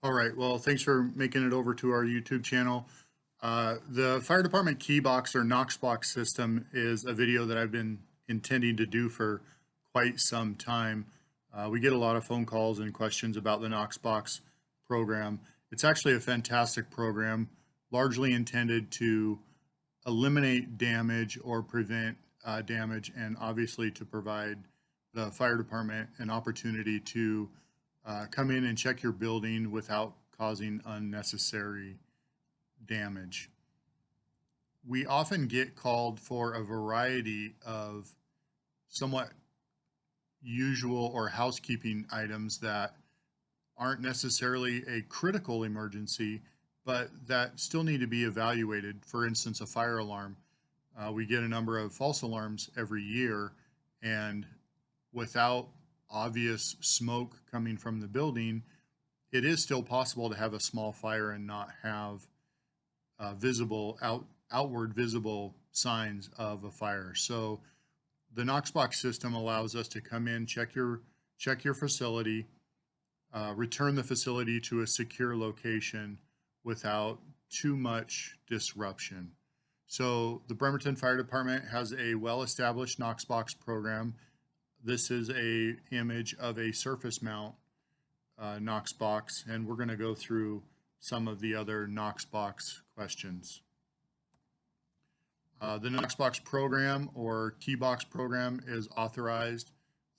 All right. Well, thanks for making it over to our YouTube channel. The fire department key box or Knox box system is a video that I've been intending to do for quite some time. We get a lot of phone calls and questions about the Knox box program. It's actually a fantastic program, largely intended to eliminate damage or prevent damage, and obviously to provide the fire department an opportunity to come in and check your building without causing unnecessary damage. We often get called for a variety of somewhat usual or housekeeping items that aren't necessarily a critical emergency, but that still need to be evaluated. For instance, a fire alarm. We get a number of false alarms every year, and without obvious smoke coming from the building, it is still possible to have a small fire and not have outward visible signs of a fire. So the Knox box system allows us to come in, check your facility, return the facility to a secure location without too much disruption. So the Bremerton Fire Department has a well-established Knox box program. This is a image of a surface mount Knox box, and we're going to go through some of the other Knox box questions. The Knox box program or key box program is authorized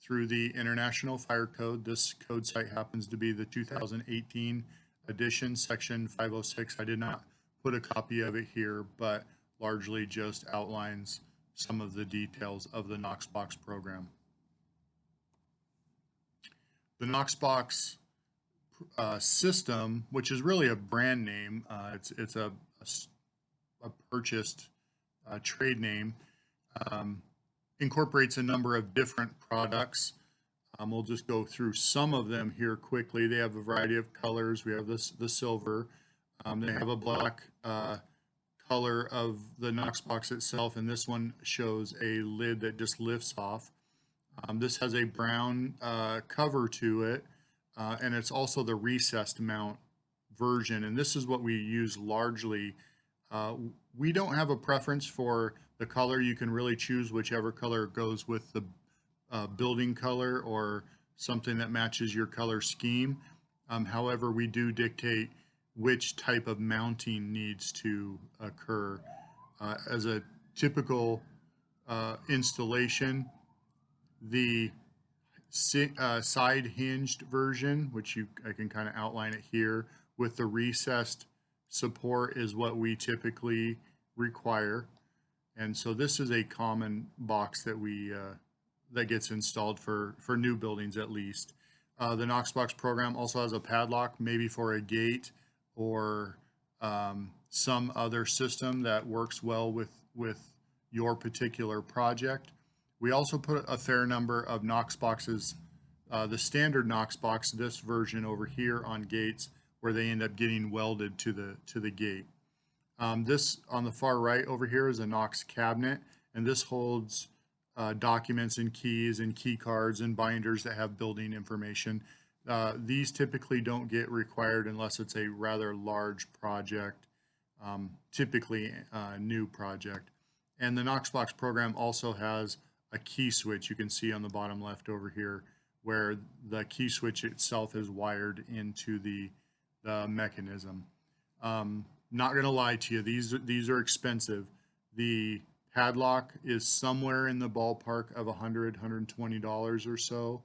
through the International Fire Code. This code site happens to be the 2018 edition, section 506. I did not put a copy of it here, but largely just outlines some of the details of the Knox box program. The Knox box system, which is really a brand name, it's a purchased trade name, incorporates a number of different products. We'll just go through some of them here quickly. They have a variety of colors. We have the silver. They have a black color of the Knox box itself, and this one shows a lid that just lifts off. This has a brown cover to it, and it's also the recessed mount version, and this is what we use largely. We don't have a preference for the color. You can really choose whichever color goes with the building color or something that matches your color scheme. However, we do dictate which type of mounting needs to occur. As a typical installation, the side hinged version, which I can kind of outline it here, with the recessed support is what we typically require. And so this is a common box that that gets installed for new buildings at least. The Knox box program also has a padlock, maybe for a gate or some other system that works well with your particular project. We also put a fair number of Knox boxes, the standard Knox box, this version over here, on gates where they end up getting welded to the gate. This on the far right over here is a Knox cabinet, and this holds documents and keys and key cards and binders that have building information. These typically don't get required unless it's a rather large project, typically a new project. And the Knox box program also has a key switch you can see on the bottom left over here, where the key switch itself is wired into the mechanism. Not going to lie to you, these are expensive. The padlock is somewhere in the ballpark of $100, $120 or so.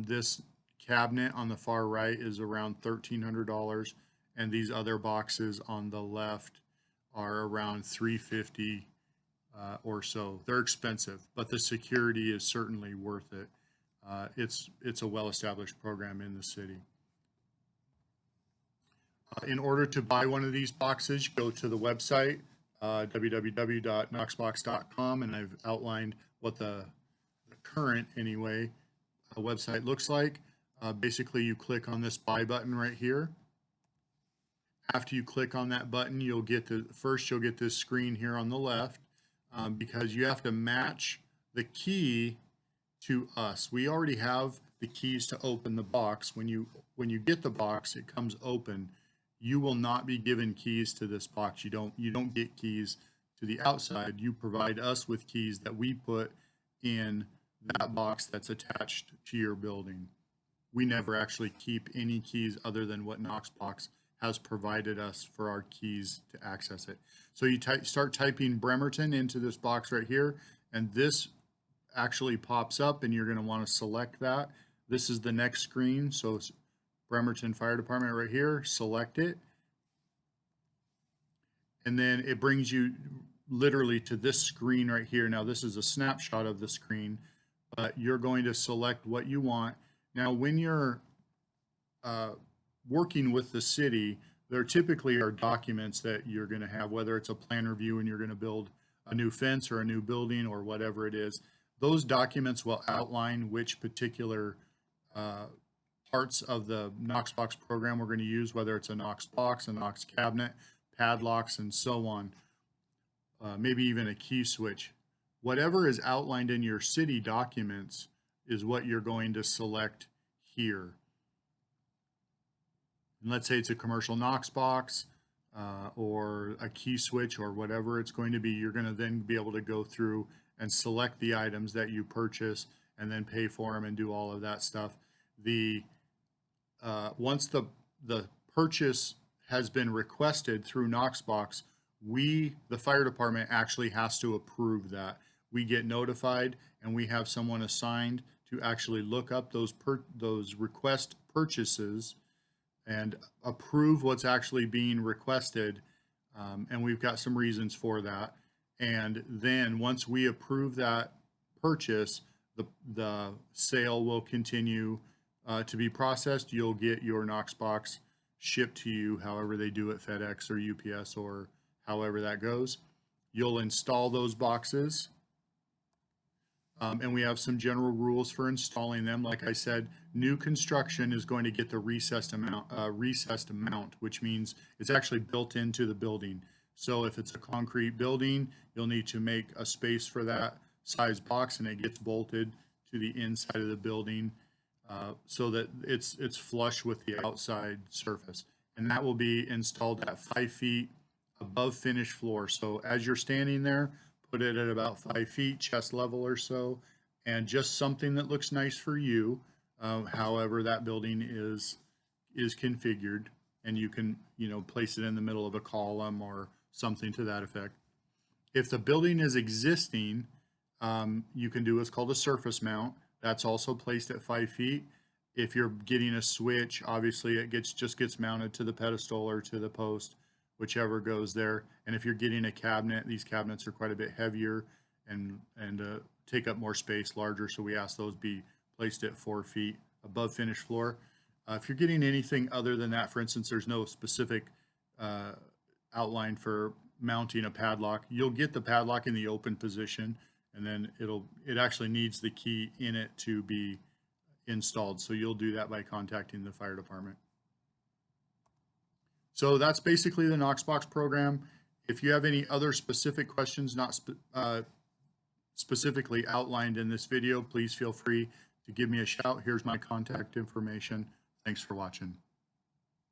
This cabinet on the far right is around $1,300, and these other boxes on the left are around $350 or so. They're expensive, but the security is certainly worth it. It's a well-established program in the city. In order to buy one of these boxes, go to the website, www.knoxbox.com, and I've outlined what the current, anyway, website looks like. Basically, you click on this buy button right here. After you click on that button, you'll get this screen here on the left, because you have to match the key to us. We already have the keys to open the box. When you get the box, it comes open. You will not be given keys to this box. You don't get keys to the outside. You provide us with keys that we put in that box that's attached to your building. We never actually keep any keys other than what Knox Box has provided us for our keys to access it. So you start typing Bremerton into this box right here, and this actually pops up, and you're going to want to select that. This is the next screen. So it's Bremerton Fire Department right here. Select it. And then it brings you literally to this screen right here. Now this is a snapshot of the screen, but you're going to select what you want. Now when you're working with the city, there typically are documents that you're going to have, whether it's a plan review and you're going to build a new fence or a new building or whatever it is. Those documents will outline which particular parts of the Knox Box program we're going to use, whether it's a Knox box, a Knox cabinet, padlocks, and so on. Maybe even a key switch. Whatever is outlined in your city documents is what you're going to select here. And let's say it's a commercial Knox box or a key switch or whatever it's going to be. You're going to then be able to go through and select the items that you purchase and then pay for them and do all of that stuff. Once the purchase has been requested through Knox Box, the fire department actually has to approve that. We get notified and we have someone assigned to actually look up those request purchases and approve what's actually being requested. And we've got some reasons for that. And then once we approve that purchase, the sale will continue to be processed. You'll get your Knox box shipped to you, however they do it, FedEx or UPS or however that goes. You'll install those boxes. And we have some general rules for installing them. Like I said, new construction is going to get the recessed mount, which means it's actually built into the building. So if it's a concrete building, you'll need to make a space for that size box, and it gets bolted to the inside of the building so that it's flush with the outside surface. And that will be installed at 5 feet above finished floor. So as you're standing there, put it at about 5 feet, chest level or so, and just something that looks nice for you, however that building is configured, and you can place it in the middle of a column or something to that effect. If the building is existing, you can do what's called a surface mount. That's also placed at 5 feet. If you're getting a switch, obviously it just gets mounted to the pedestal or to the post, whichever goes there. And if you're getting a cabinet, these cabinets are quite a bit heavier and take up more space, larger, so we ask those be placed at 4 feet above finished floor. If you're getting anything other than that, for instance, there's no specific outline for mounting a padlock, you'll get the padlock in the open position, and then it actually needs the key in it to be installed. So you'll do that by contacting the fire department. So that's basically the Knox Box program. If you have any other specific questions not specifically outlined in this video, please feel free to give me a shout. Here's my contact information. Thanks for watching.